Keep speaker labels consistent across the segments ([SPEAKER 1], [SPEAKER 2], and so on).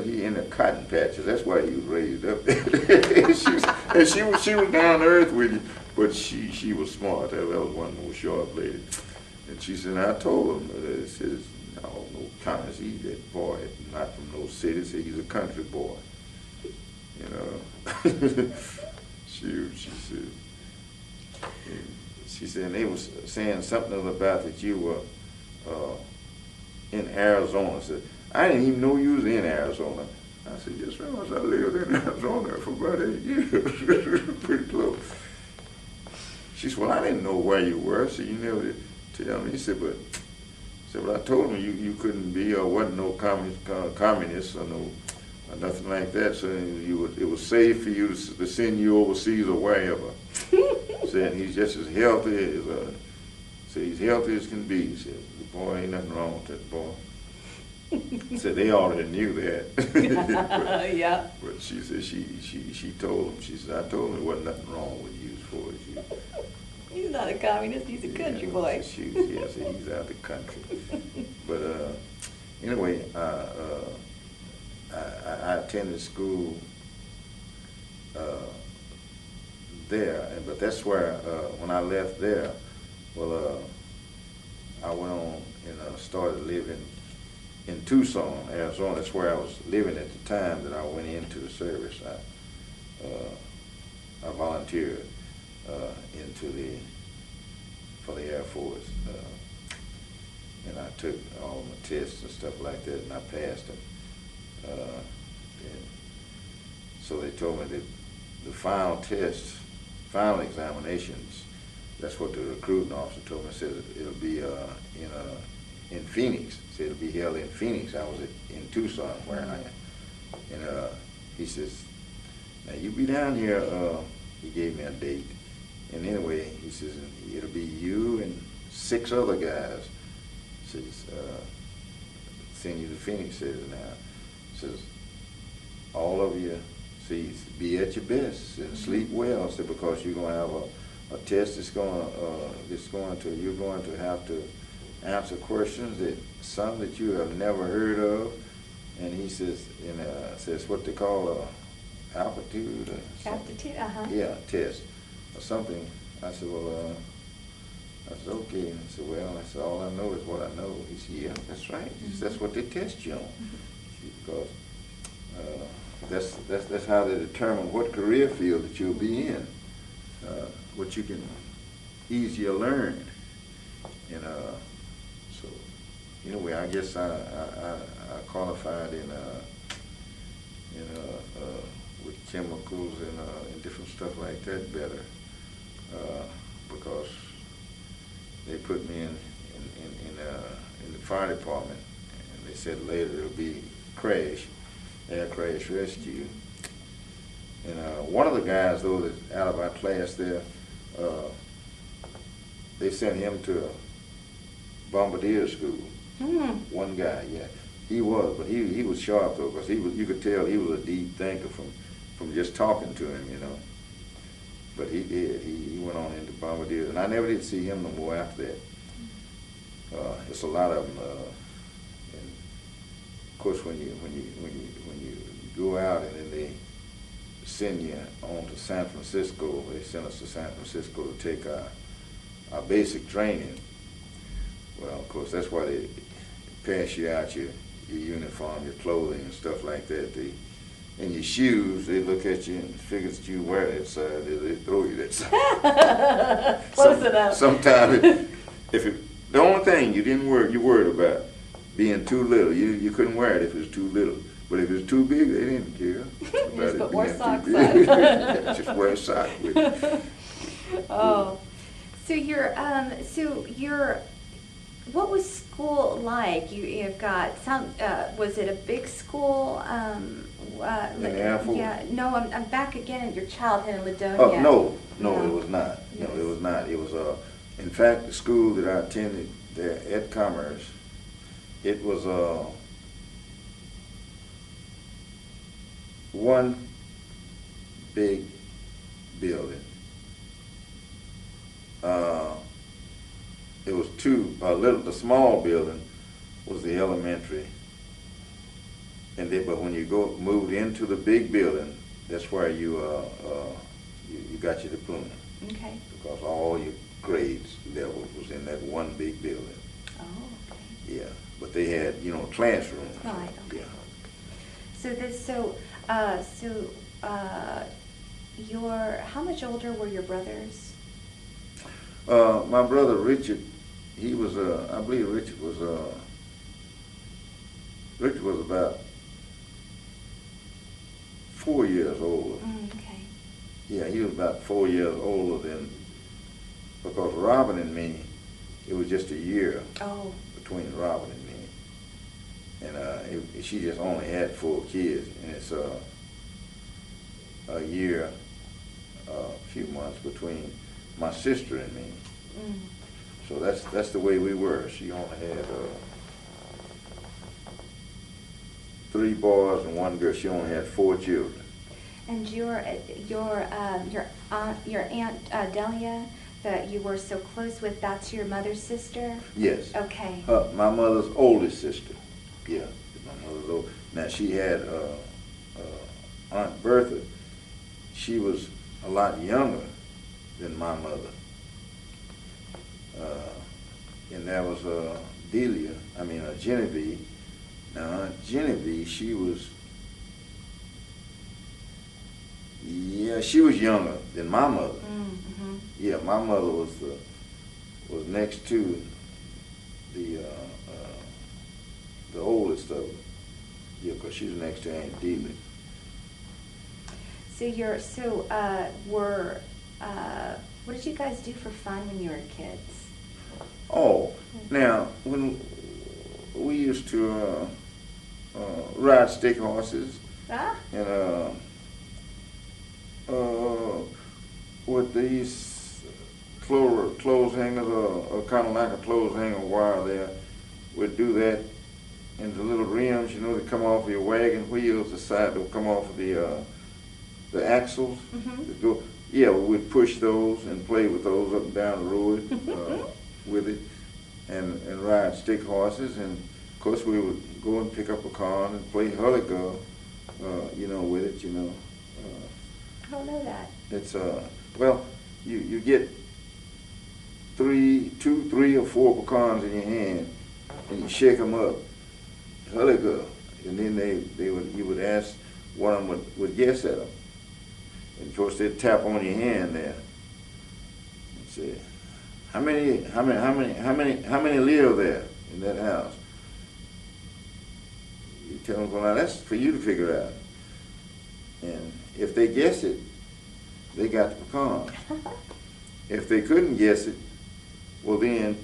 [SPEAKER 1] he in the cotton patches. That's why he was raised up there. she was down to earth with you, but she was smart. That was one more sharp lady. And she said, I told him, it says, no comments. He's that boy, not from no city. Said he's a country boy. You know. She said, and they was saying something about that you were in Arizona. I said, I didn't even know you was in Arizona. I said, yes, sir. I lived in Arizona for about 8 years. Pretty close. She said, well, I didn't know where you were, so you never did tell me. He said, but I told him you couldn't be or wasn't no communist or no or nothing like that. So it was safe for you to send you overseas or wherever. Said he's just as healthy as he's healthy as can be. He said, the boy, ain't nothing wrong with that boy. Said they already knew that.
[SPEAKER 2] Yeah.
[SPEAKER 1] But she said she told him. She said, I told him there wasn't nothing wrong with you as far as you.
[SPEAKER 2] He's not a communist. He's a country boy.
[SPEAKER 1] Yes, he's out the country. But anyway, I attended school there, but that's where when I left there, well, I went on and started living in Tucson, Arizona. That's where I was living at the time that I went into the service. I volunteered for the Air Force, and I took all my tests and stuff like that, and I passed them. And so they told me that the final tests, final examinations, that's what the recruiting officer told me. Said it'll be in Phoenix. Said it'll be held in Phoenix. I was in Tucson where I am. And he says, now you be down here. He gave me a date. And anyway, he says, it'll be you and 6 other guys. Says, send you to Phoenix. Says, now, says, all of you, see, be at your best and sleep well. Said, because you're going to have a test that's you're going to have to answer questions some that you have never heard of. And he says, says what they call aptitude.
[SPEAKER 2] Aptitude,
[SPEAKER 1] Yeah, test or something. I said, well, I said, okay. And he said, well, I said, all I know is what I know. He said, yeah, that's right. He said, that's what they test you on. Because that's how they determine what career field that you'll be in, what you can easier learn. And so anyway, I guess I qualified with chemicals and different stuff like that better, because they put me in the fire department, and they said later it'll be air crash rescue. And one of the guys, though, that's out of our class there, they sent him to a bombardier school. One guy, yeah. He was, but he was sharp though, because you could tell he was a deep thinker from just talking to him, you know. But he did. He went on into bombardiers, and I never did see him no more after that. It's a lot of them. And of course, when you go out and then they send you on to San Francisco, they sent us to San Francisco to take our basic training. Well, of course, that's why they pass you out your uniform, your clothing, and stuff like that. And your shoes, they look at you and figure that you wear that side, they throw you that side.
[SPEAKER 2] Close enough.
[SPEAKER 1] Sometimes, the only thing you worried about being too little, you couldn't wear it if it was too little. But if it was too big, they didn't care.
[SPEAKER 2] Just put more socks on.
[SPEAKER 1] Yeah, just wear a sock with it.
[SPEAKER 2] Oh, so what was school like? You've got some. Was it a big school?
[SPEAKER 1] In the Air Force?
[SPEAKER 2] Yeah. No, I'm back again in your childhood in Ladonia.
[SPEAKER 1] Oh no, it was not. No, it was not. It was in fact, the school that I attended there at Commerce, it was one big building. It was two. The small building was the elementary, And then, but when you moved into the big building, that's where you got your diploma.
[SPEAKER 2] Okay.
[SPEAKER 1] Because all your grades level was in that one big building.
[SPEAKER 2] Oh, okay.
[SPEAKER 1] Yeah, but they had, classrooms.
[SPEAKER 2] Right, okay.
[SPEAKER 1] Yeah.
[SPEAKER 2] How much older were your brothers?
[SPEAKER 1] My brother Richard, he was, I believe Richard was about 4 years older.
[SPEAKER 2] Okay.
[SPEAKER 1] Yeah, he was about 4 years older than, because Robin and me, it was just a year
[SPEAKER 2] Oh.
[SPEAKER 1] between Robin and me. And she just only had 4 kids, and it's a year, a few months between my sister and me.
[SPEAKER 2] Mm.
[SPEAKER 1] So that's the way we were. She only had 3 boys and 1 girl. She only had 4 children.
[SPEAKER 2] And your aunt Delia, that you were so close with, that's your mother's sister?
[SPEAKER 1] Yes.
[SPEAKER 2] Okay.
[SPEAKER 1] My mother's oldest sister. Yeah, my mother's old. Now she had Aunt Bertha. She was a lot younger than my mother. And that was Genevieve. Now Aunt Genevieve, she was younger than my mother.
[SPEAKER 2] Mm-hmm.
[SPEAKER 1] Yeah, my mother was next to the oldest of them. Yeah, because she was next to Aunt Delia.
[SPEAKER 2] What did you guys do for fun when you were kids?
[SPEAKER 1] Oh, now when we used to ride stick horses and with these clothes hangers or kind of like a clothes hanger wire there, we'd do that. And the little rims, that come off of your wagon wheels, the side that come off of the axles.
[SPEAKER 2] Mm-hmm.
[SPEAKER 1] Yeah, we'd push those and play with those up and down the road with it, and ride stick horses. And of course we would go and pick up a car and play hurly girl, with it.
[SPEAKER 2] I don't know that.
[SPEAKER 1] It's well, you get 2, 3, or 4 pecans in your hand, and you shake them up, hurly girl, and then you would ask one of them would guess at them. And of course they'd tap on your hand there and say, how many live there in that house? You tell them, well, now that's for you to figure out. And if they guess it, they got the pecans. If they couldn't guess it, well then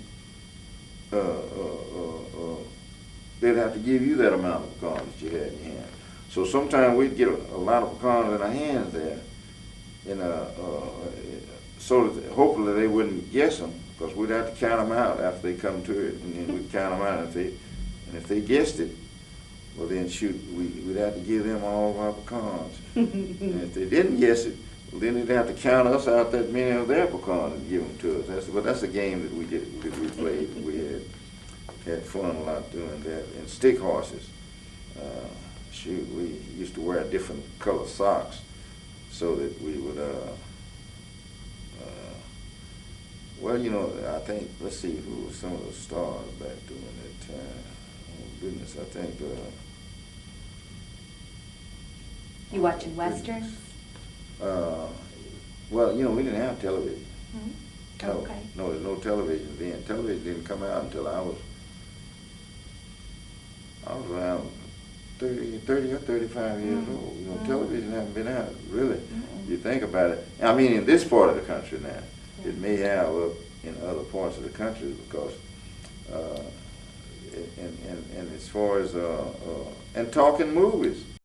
[SPEAKER 1] they'd have to give you that amount of pecans that you had in your hand. So sometimes we'd get a lot of pecans in our hands there, so that hopefully they wouldn't guess them, because we'd have to count them out after they come to it, and then we'd count them out. And if they guessed it, well then shoot, we'd have to give them all of our pecans. And if they didn't guess it, well then they'd have to count us out that many of their pecans and give them to us. That's a game that we played. We had fun a lot doing that. And stick horses. We used to wear different color socks so that we would, I think, let's see who were some of the stars back during that time. Oh goodness, I think.
[SPEAKER 2] You watching westerns?
[SPEAKER 1] Well, we didn't have television.
[SPEAKER 2] Mm-hmm.
[SPEAKER 1] No,
[SPEAKER 2] Okay.
[SPEAKER 1] no, there's no television then. Television didn't come out until I was around 30 or 35 years old. Television hasn't been out, really.
[SPEAKER 2] Mm-hmm.
[SPEAKER 1] You think about it. I mean, in this part of the country now. Yeah. It may have up in other parts of the country because, and as far as, and talking movies.